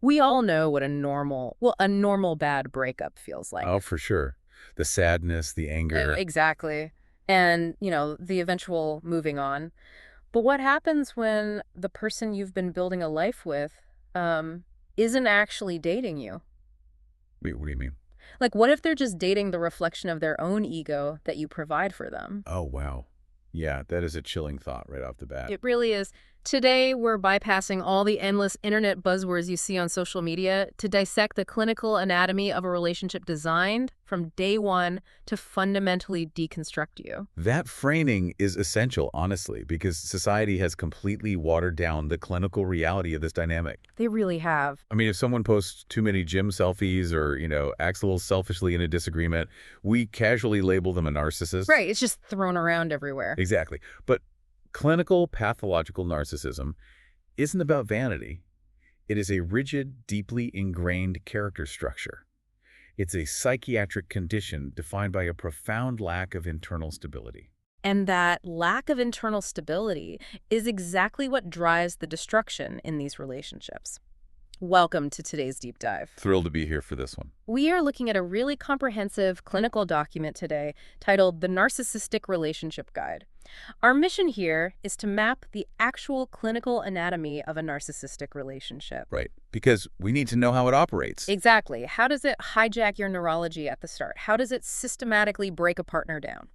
We all know what a normal bad breakup feels like. Oh, for sure. The sadness, the anger. Exactly. And, the eventual moving on. But what happens when the person you've been building a life with isn't actually dating you? Wait, what do you mean? Like, what if they're just dating the reflection of their own ego that you provide for them? Oh, wow. Yeah, that is a chilling thought right off the bat. It really is. Today, we're bypassing all the endless internet buzzwords you see on social media to dissect the clinical anatomy of a relationship designed from day one to fundamentally deconstruct you. That framing is essential, honestly, because society has completely watered down the clinical reality of this dynamic. They really have. I mean, if someone posts too many gym selfies or, acts a little selfishly in a disagreement, we casually label them a narcissist. Right, it's just thrown around everywhere. Exactly. But clinical pathological narcissism isn't about vanity. It is a rigid, deeply ingrained character structure. It's a psychiatric condition defined by a profound lack of internal stability. And that lack of internal stability is exactly what drives the destruction in these relationships. Welcome to today's deep dive. Thrilled to be here for this one. We are looking at a really comprehensive clinical document today titled The Narcissistic Relationship Guide. Our mission here is to map the actual clinical anatomy of a narcissistic relationship. Right. Because we need to know how it operates. Exactly. How does it hijack your neurology at the start? How does it systematically break a partner down?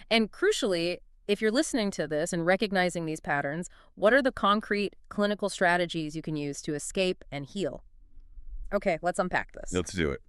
And crucially, if you're listening to this and recognizing these patterns, what are the concrete clinical strategies you can use to escape and heal? Okay, let's unpack this. Let's do it.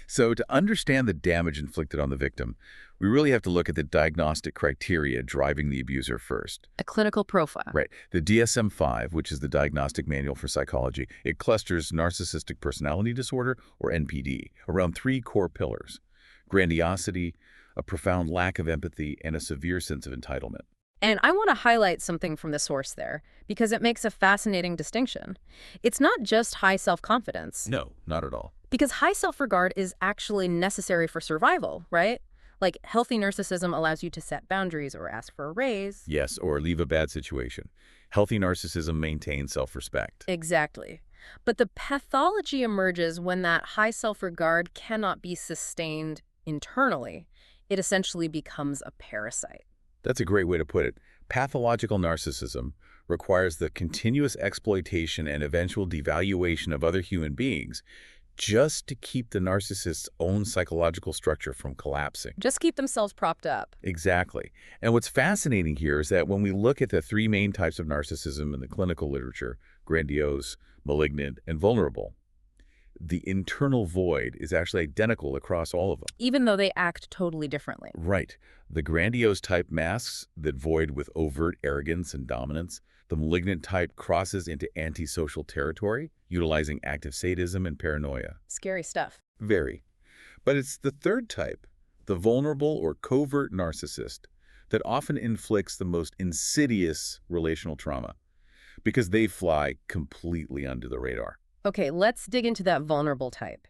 So to understand the damage inflicted on the victim, we really have to look at the diagnostic criteria driving the abuser first. A clinical profile. Right. The DSM-5, which is the Diagnostic Manual for Psychology, it clusters narcissistic personality disorder, or NPD, around three core pillars: grandiosity, a profound lack of empathy, and a severe sense of entitlement. And I want to highlight something from the source there, because it makes a fascinating distinction. It's not just high self-confidence. No, not at all. Because high self-regard is actually necessary for survival, right? Like, healthy narcissism allows you to set boundaries or ask for a raise. Yes, or leave a bad situation. Healthy narcissism maintains self-respect. Exactly. But the pathology emerges when that high self-regard cannot be sustained internally. It essentially becomes a parasite. That's a great way to put it. Pathological narcissism requires the continuous exploitation and eventual devaluation of other human beings just to keep the narcissist's own psychological structure from collapsing. Just keep themselves propped up. Exactly. And what's fascinating here is that when we look at the three main types of narcissism in the clinical literature, grandiose, malignant, and vulnerable, the internal void is actually identical across all of them. Even though they act totally differently. Right. The grandiose type masks that void with overt arrogance and dominance. The malignant type crosses into antisocial territory, utilizing active sadism and paranoia. Scary stuff. Very. But it's the third type, the vulnerable or covert narcissist, that often inflicts the most insidious relational trauma because they fly completely under the radar. Okay, let's dig into that vulnerable type,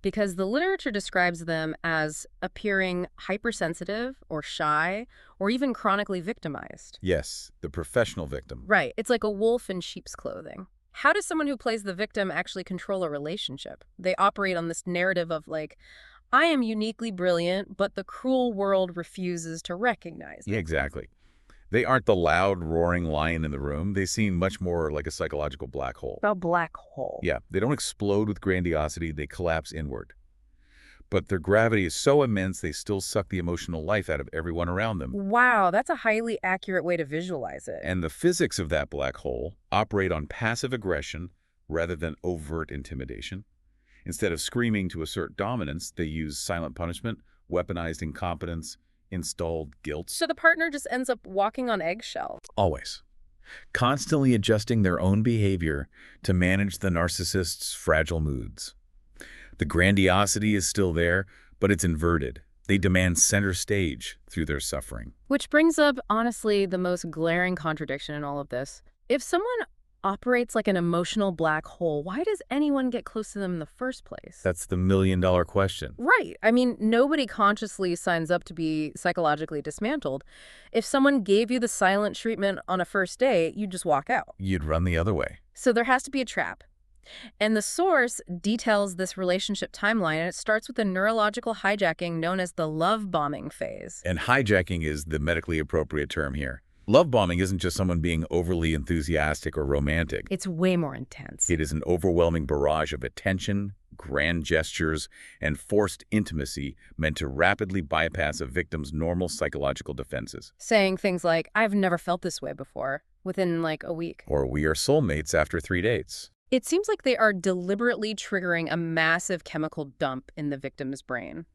because the literature describes them as appearing hypersensitive or shy or even chronically victimized. Yes, the professional victim. Right. It's like a wolf in sheep's clothing. How does someone who plays the victim actually control a relationship? They operate on this narrative of like, I am uniquely brilliant, but the cruel world refuses to recognize it. Yeah, exactly. They aren't the loud, roaring lion in the room. They seem much more like a psychological black hole. A black hole. Yeah, they don't explode with grandiosity. They collapse inward. But their gravity is so immense, they still suck the emotional life out of everyone around them. Wow, that's a highly accurate way to visualize it. And the physics of that black hole operate on passive aggression rather than overt intimidation. Instead of screaming to assert dominance, they use silent punishment, weaponized incompetence, installed guilt. So the partner just ends up walking on eggshells. Always. Constantly adjusting their own behavior to manage the narcissist's fragile moods. The grandiosity is still there, but it's inverted. They demand center stage through their suffering. Which brings up, honestly, the most glaring contradiction in all of this. If someone operates like an emotional black hole, why does anyone get close to them in the first place? That's the million-dollar question. Right. I mean, nobody consciously signs up to be psychologically dismantled. If someone gave you the silent treatment on a first date, you'd just walk out. You'd run the other way. So there has to be a trap. And the source details this relationship timeline, and it starts with a neurological hijacking known as the love bombing phase. And hijacking is the medically appropriate term here. Love bombing isn't just someone being overly enthusiastic or romantic. It's way more intense. It is an overwhelming barrage of attention, grand gestures, and forced intimacy meant to rapidly bypass a victim's normal psychological defenses. Saying things like, I've never felt this way before, within like a week. Or we are soulmates after 3 dates. It seems like they are deliberately triggering a massive chemical dump in the victim's brain.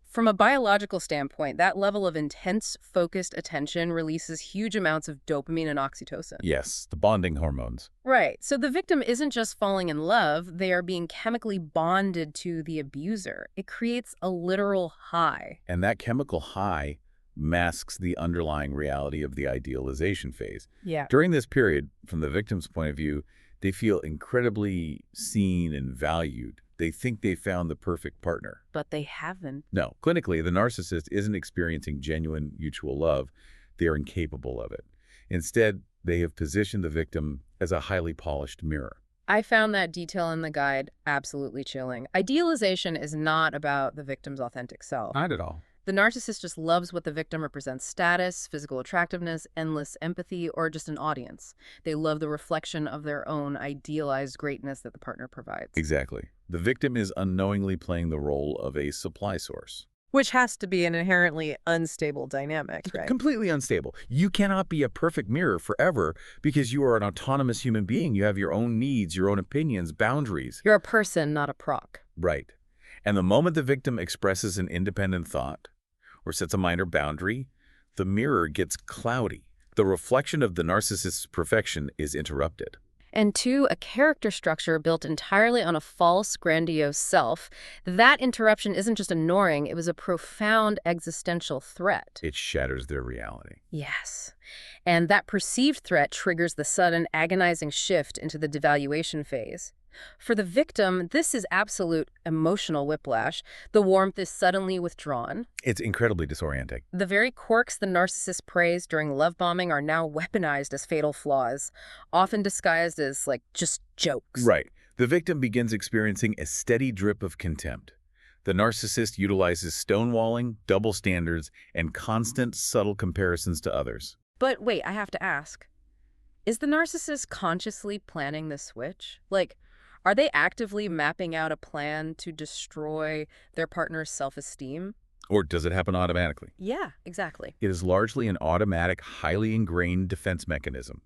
From a biological standpoint, that level of intense, focused attention releases huge amounts of dopamine and oxytocin. Yes, the bonding hormones. Right. So the victim isn't just falling in love, they are being chemically bonded to the abuser. It creates a literal high. And that chemical high masks the underlying reality of the idealization phase. Yeah. During this period, from the victim's point of view, they feel incredibly seen and valued. They think they found the perfect partner. But they haven't. No, clinically, the narcissist isn't experiencing genuine mutual love. They are incapable of it. Instead, they have positioned the victim as a highly polished mirror. I found that detail in the guide absolutely chilling. Idealization is not about the victim's authentic self. Not at all. The narcissist just loves what the victim represents: status, physical attractiveness, endless empathy, or just an audience. They love the reflection of their own idealized greatness that the partner provides. Exactly. The victim is unknowingly playing the role of a supply source. Which has to be an inherently unstable dynamic, right? Completely unstable. You cannot be a perfect mirror forever because you are an autonomous human being. You have your own needs, your own opinions, boundaries. You're a person, not a proc. Right. And the moment the victim expresses an independent thought or sets a minor boundary, the mirror gets cloudy. The reflection of the narcissist's perfection is interrupted. And two, a character structure built entirely on a false, grandiose self. That interruption isn't just annoying, it was a profound existential threat. It shatters their reality. Yes. And that perceived threat triggers the sudden, agonizing shift into the devaluation phase. For the victim, this is absolute emotional whiplash. The warmth is suddenly withdrawn. It's incredibly disorienting. The very quirks the narcissist praised during love bombing are now weaponized as fatal flaws, often disguised as, like, just jokes. Right. The victim begins experiencing a steady drip of contempt. The narcissist utilizes stonewalling, double standards, and constant, subtle comparisons to others. But wait, I have to ask. Is the narcissist consciously planning this switch? Like, are they actively mapping out a plan to destroy their partner's self-esteem? Or does it happen automatically? Yeah, exactly. It is largely an automatic, highly ingrained defense mechanism.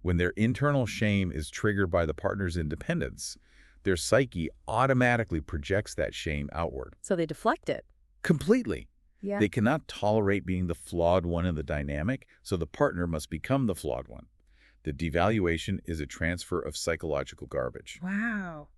When their internal shame is triggered by the partner's independence, their psyche automatically projects that shame outward. So they deflect it. Completely. Yeah. They cannot tolerate being the flawed one in the dynamic, so the partner must become the flawed one. The devaluation is a transfer of psychological garbage. Wow.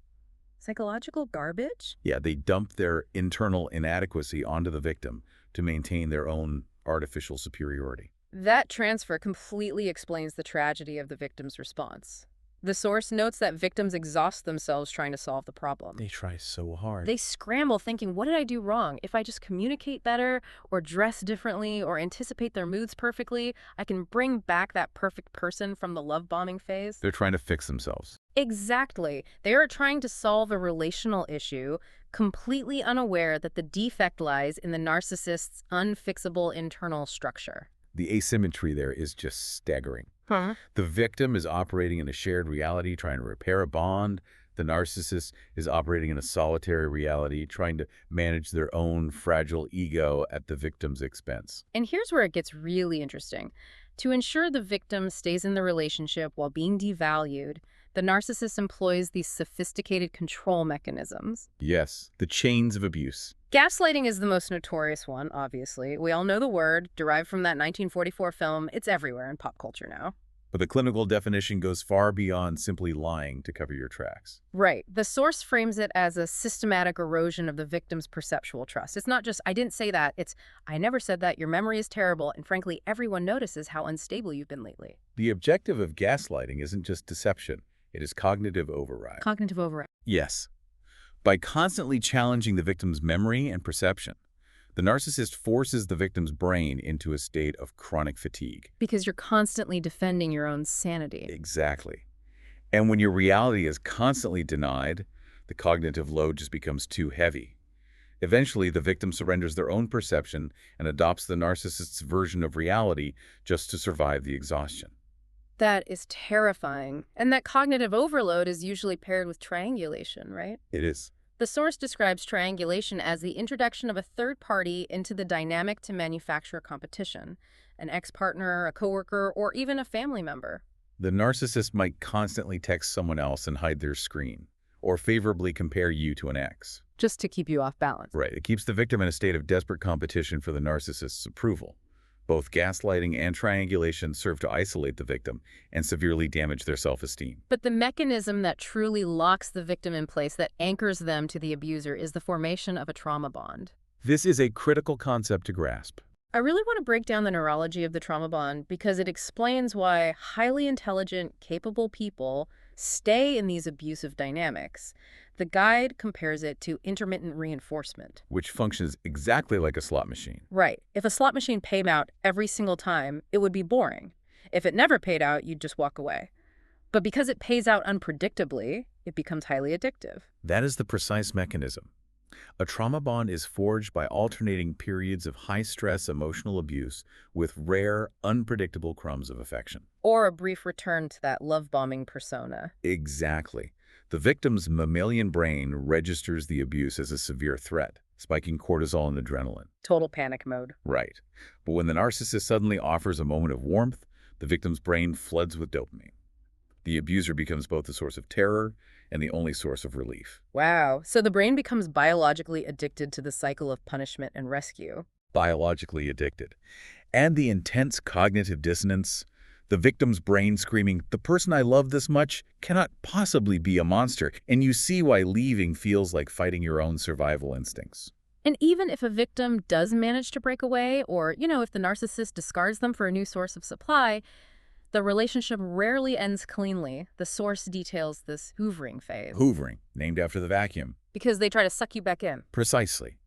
Psychological garbage? Yeah, they dump their internal inadequacy onto the victim to maintain their own artificial superiority. That transfer completely explains the tragedy of the victim's response. The source notes that victims exhaust themselves trying to solve the problem. They try so hard. They scramble thinking, what did I do wrong? If I just communicate better or dress differently or anticipate their moods perfectly, I can bring back that perfect person from the love bombing phase. They're trying to fix themselves. Exactly. They are trying to solve a relational issue, completely unaware that the defect lies in the narcissist's unfixable internal structure. The asymmetry there is just staggering. Huh? The victim is operating in a shared reality, trying to repair a bond. The narcissist is operating in a solitary reality, trying to manage their own fragile ego at the victim's expense. And here's where it gets really interesting. To ensure the victim stays in the relationship while being devalued, the narcissist employs these sophisticated control mechanisms. Yes, the chains of abuse. Gaslighting is the most notorious one, obviously. We all know the word, derived from that 1944 film. It's everywhere in pop culture now. But the clinical definition goes far beyond simply lying to cover your tracks. Right. The source frames it as a systematic erosion of the victim's perceptual trust. It's not just, I didn't say that. It's, I never said that. Your memory is terrible. And frankly, everyone notices how unstable you've been lately. The objective of gaslighting isn't just deception. It is cognitive override. Cognitive override. Yes. By constantly challenging the victim's memory and perception, the narcissist forces the victim's brain into a state of chronic fatigue. Because you're constantly defending your own sanity. Exactly. And when your reality is constantly denied, the cognitive load just becomes too heavy. Eventually, the victim surrenders their own perception and adopts the narcissist's version of reality just to survive the exhaustion. That is terrifying. And that cognitive overload is usually paired with triangulation, right? It is. The source describes triangulation as the introduction of a third party into the dynamic to manufacture competition, an ex-partner, a coworker, or even a family member. The narcissist might constantly text someone else and hide their screen, or favorably compare you to an ex. Just to keep you off balance. Right. It keeps the victim in a state of desperate competition for the narcissist's approval. Both gaslighting and triangulation serve to isolate the victim and severely damage their self-esteem. But the mechanism that truly locks the victim in place, that anchors them to the abuser, is the formation of a trauma bond. This is a critical concept to grasp. I really want to break down the neurology of the trauma bond because it explains why highly intelligent, capable people stay in these abusive dynamics. The guide compares it to intermittent reinforcement. Which functions exactly like a slot machine. Right. If a slot machine paid out every single time, it would be boring. If it never paid out, you'd just walk away. But because it pays out unpredictably, it becomes highly addictive. That is the precise mechanism. A trauma bond is forged by alternating periods of high-stress emotional abuse with rare, unpredictable crumbs of affection. Or a brief return to that love-bombing persona. Exactly. The victim's mammalian brain registers the abuse as a severe threat, spiking cortisol and adrenaline. Total panic mode. Right. But when the narcissist suddenly offers a moment of warmth, the victim's brain floods with dopamine. The abuser becomes both a source of terror and the only source of relief. Wow. So the brain becomes biologically addicted to the cycle of punishment and rescue. Biologically addicted. And the intense cognitive dissonance, the victim's brain screaming, "The person I love this much cannot possibly be a monster," and you see why leaving feels like fighting your own survival instincts. And even if a victim does manage to break away, or, if the narcissist discards them for a new source of supply, the relationship rarely ends cleanly. The source details this hoovering phase. Hoovering, named after the vacuum. Because they try to suck you back in. Precisely.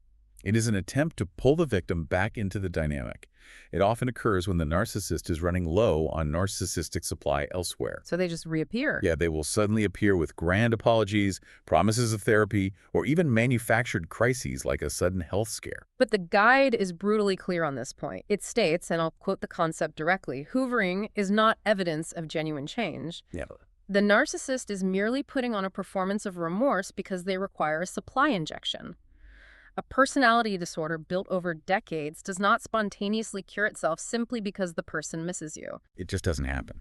It is an attempt to pull the victim back into the dynamic. It often occurs when the narcissist is running low on narcissistic supply elsewhere. So they just reappear. Yeah, they will suddenly appear with grand apologies, promises of therapy, or even manufactured crises like a sudden health scare. But the guide is brutally clear on this point. It states, and I'll quote the concept directly, hoovering is not evidence of genuine change. Yeah. The narcissist is merely putting on a performance of remorse because they require a supply injection. A personality disorder built over decades does not spontaneously cure itself simply because the person misses you. It just doesn't happen.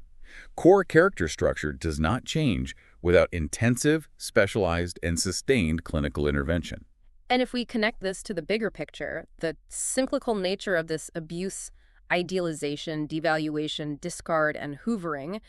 Core character structure does not change without intensive, specialized, and sustained clinical intervention. And if we connect this to the bigger picture, the cyclical nature of this abuse, idealization, devaluation, discard, and hoovering,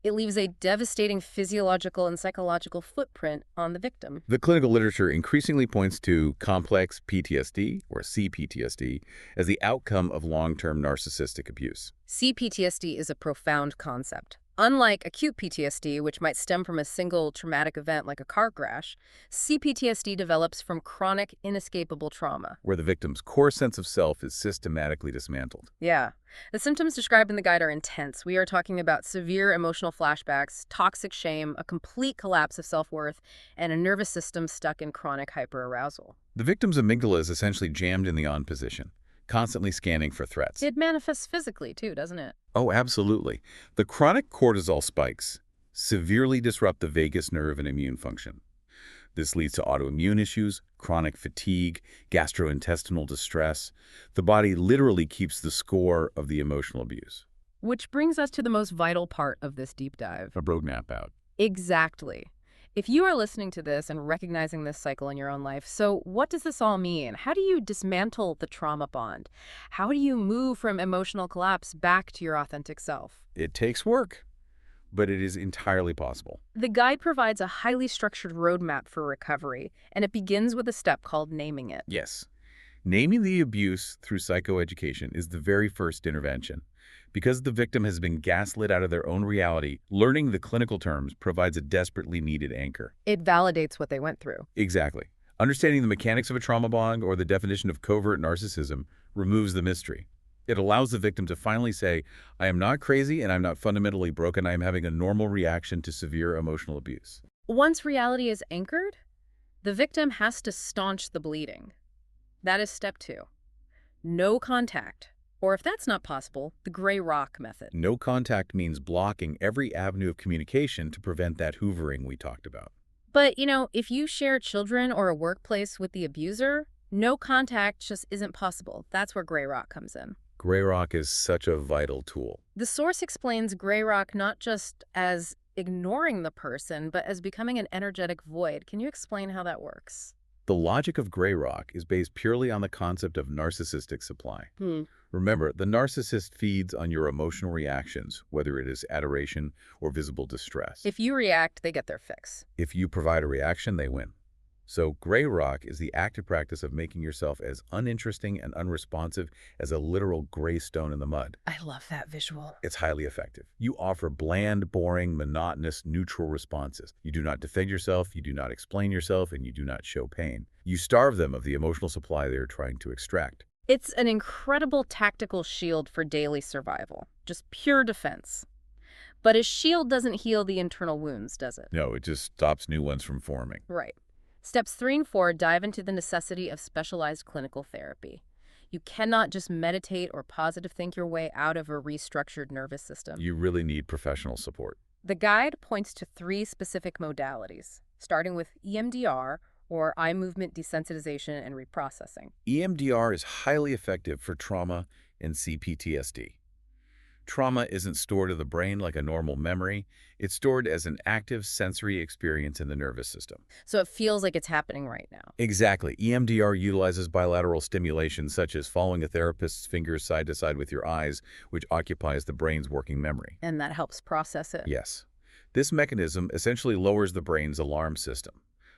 it leaves a devastating physiological and psychological footprint on the victim. The clinical literature increasingly points to complex PTSD, or CPTSD, as the outcome of long-term narcissistic abuse. CPTSD is a profound concept. Unlike acute PTSD, which might stem from a single traumatic event like a car crash, CPTSD develops from chronic, inescapable trauma. Where the victim's core sense of self is systematically dismantled. Yeah. The symptoms described in the guide are intense. We are talking about severe emotional flashbacks, toxic shame, a complete collapse of self-worth, and a nervous system stuck in chronic hyperarousal. The victim's amygdala is essentially jammed in the on position, constantly scanning for threats. It manifests physically, too, doesn't it? Oh, absolutely. The chronic cortisol spikes severely disrupt the vagus nerve and immune function. This leads to autoimmune issues, chronic fatigue, gastrointestinal distress. The body literally keeps the score of the emotional abuse. Which brings us to the most vital part of this deep dive. A roadmap out. Exactly. If you are listening to this and recognizing this cycle in your own life, so what does this all mean? How do you dismantle the trauma bond? How do you move from emotional collapse back to your authentic self? It takes work, but it is entirely possible. The guide provides a highly structured roadmap for recovery, and it begins with a step called naming it. Yes. Naming the abuse through psychoeducation is the very first intervention. Because the victim has been gaslit out of their own reality, learning the clinical terms provides a desperately needed anchor. It validates what they went through. Exactly. Understanding the mechanics of a trauma bond or the definition of covert narcissism removes the mystery. It allows the victim to finally say, I am not crazy and I'm not fundamentally broken. I am having a normal reaction to severe emotional abuse. Once reality is anchored, the victim has to staunch the bleeding. That is step 2. No contact. Or if that's not possible, the gray rock method. No contact means blocking every avenue of communication to prevent that hoovering we talked about. But, if you share children or a workplace with the abuser, no contact just isn't possible. That's where gray rock comes in. Gray rock is such a vital tool. The source explains gray rock not just as ignoring the person, but as becoming an energetic void. Can you explain how that works? The logic of gray rock is based purely on the concept of narcissistic supply. Remember, the narcissist feeds on your emotional reactions, whether it is adoration or visible distress. If you react, they get their fix. If you provide a reaction, they win. So gray rock is the active practice of making yourself as uninteresting and unresponsive as a literal gray stone in the mud. I love that visual. It's highly effective. You offer bland, boring, monotonous, neutral responses. You do not defend yourself, you do not explain yourself, and you do not show pain. You starve them of the emotional supply they are trying to extract. It's an incredible tactical shield for daily survival. Just pure defense. But a shield doesn't heal the internal wounds, does it? No, it just stops new ones from forming. Right. Steps 3 and 4 dive into the necessity of specialized clinical therapy. You cannot just meditate or positive think your way out of a restructured nervous system. You really need professional support. The guide points to 3 specific modalities, starting with EMDR, or eye movement desensitization and reprocessing. EMDR is highly effective for trauma and CPTSD. Trauma isn't stored in the brain like a normal memory. It's stored as an active sensory experience in the nervous system. So it feels like it's happening right now. Exactly. EMDR utilizes bilateral stimulation, such as following a therapist's fingers side to side with your eyes, which occupies the brain's working memory. And that helps process it. Yes. This mechanism essentially lowers the brain's alarm system,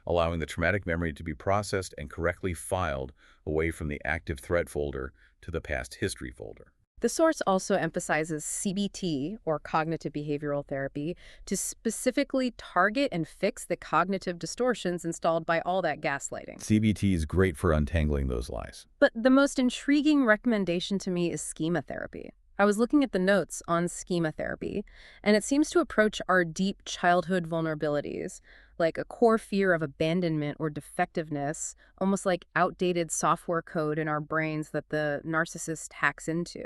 allowing the traumatic memory to be processed and correctly filed away from the active threat folder to the past history folder. The source also emphasizes CBT, or cognitive behavioral therapy, to specifically target and fix the cognitive distortions installed by all that gaslighting. CBT is great for untangling those lies. But the most intriguing recommendation to me is schema therapy. I was looking at the notes on schema therapy, and it seems to approach our deep childhood vulnerabilities, like a core fear of abandonment or defectiveness, almost like outdated software code in our brains that the narcissist hacks into.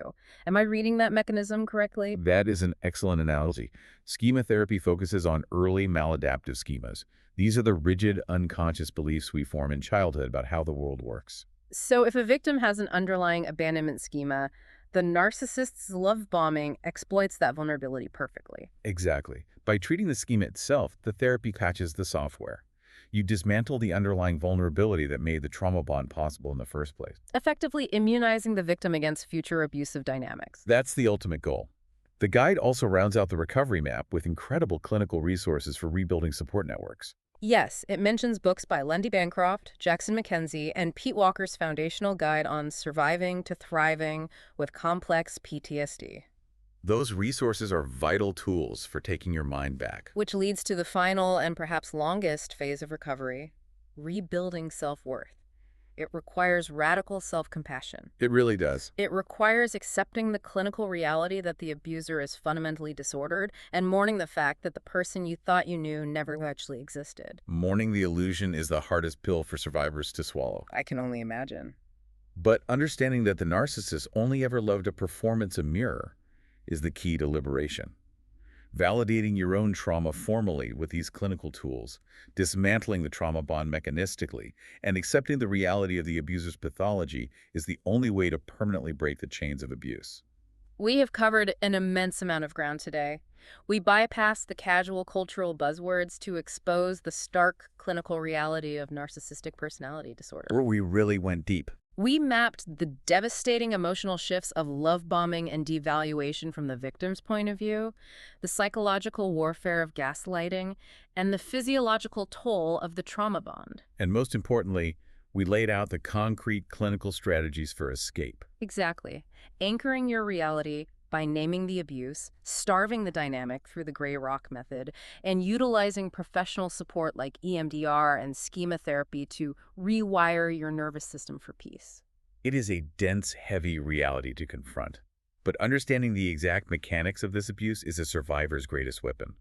Am I reading that mechanism correctly? That is an excellent analogy. Schema therapy focuses on early maladaptive schemas. These are the rigid, unconscious beliefs we form in childhood about how the world works. So if a victim has an underlying abandonment schema, the narcissist's love bombing exploits that vulnerability perfectly. Exactly. By treating the schema itself, the therapy patches the software. You dismantle the underlying vulnerability that made the trauma bond possible in the first place. Effectively immunizing the victim against future abusive dynamics. That's the ultimate goal. The guide also rounds out the recovery map with incredible clinical resources for rebuilding support networks. Yes, it mentions books by Lundy Bancroft, Jackson McKenzie, and Pete Walker's foundational guide on surviving to thriving with complex PTSD. Those resources are vital tools for taking your mind back. Which leads to the final and perhaps longest phase of recovery, rebuilding self-worth. It requires radical self-compassion. It really does. It requires accepting the clinical reality that the abuser is fundamentally disordered and mourning the fact that the person you thought you knew never actually existed. Mourning the illusion is the hardest pill for survivors to swallow. I can only imagine. But understanding that the narcissist only ever loved a performance a mirror is the key to liberation. Validating your own trauma formally with these clinical tools, dismantling the trauma bond mechanistically, and accepting the reality of the abuser's pathology is the only way to permanently break the chains of abuse. We have covered an immense amount of ground today. We bypassed the casual cultural buzzwords to expose the stark clinical reality of narcissistic personality disorder. We really went deep. We mapped the devastating emotional shifts of love bombing and devaluation from the victim's point of view, the psychological warfare of gaslighting, and the physiological toll of the trauma bond. And most importantly, we laid out the concrete clinical strategies for escape. Exactly. Anchoring your reality by naming the abuse, starving the dynamic through the gray rock method, and utilizing professional support like EMDR and schema therapy to rewire your nervous system for peace. It is a dense, heavy reality to confront. But understanding the exact mechanics of this abuse is a survivor's greatest weapon.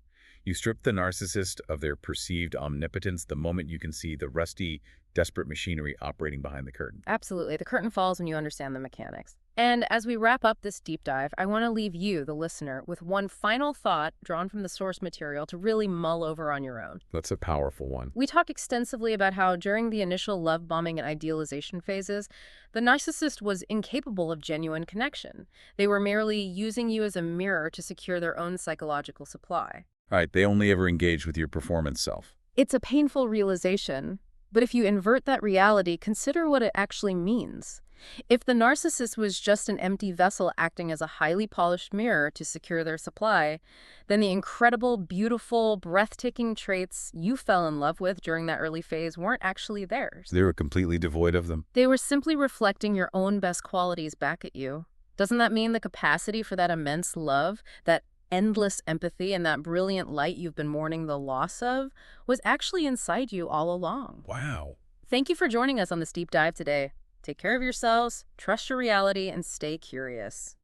You strip the narcissist of their perceived omnipotence the moment you can see the rusty, desperate machinery operating behind the curtain. Absolutely. The curtain falls when you understand the mechanics. And as we wrap up this deep dive, I want to leave you, the listener, with one final thought drawn from the source material to really mull over on your own. That's a powerful one. We talk extensively about how during the initial love bombing and idealization phases, the narcissist was incapable of genuine connection. They were merely using you as a mirror to secure their own psychological supply. Right, they only ever engage with your performance self. It's a painful realization, but if you invert that reality, consider what it actually means. If the narcissist was just an empty vessel acting as a highly polished mirror to secure their supply, then the incredible, beautiful, breathtaking traits you fell in love with during that early phase weren't actually theirs. They were completely devoid of them. They were simply reflecting your own best qualities back at you. Doesn't that mean the capacity for that immense love, that endless empathy, and that brilliant light you've been mourning the loss of was actually inside you all along? Wow. Thank you for joining us on this deep dive today. Take care of yourselves, trust your reality, and stay curious.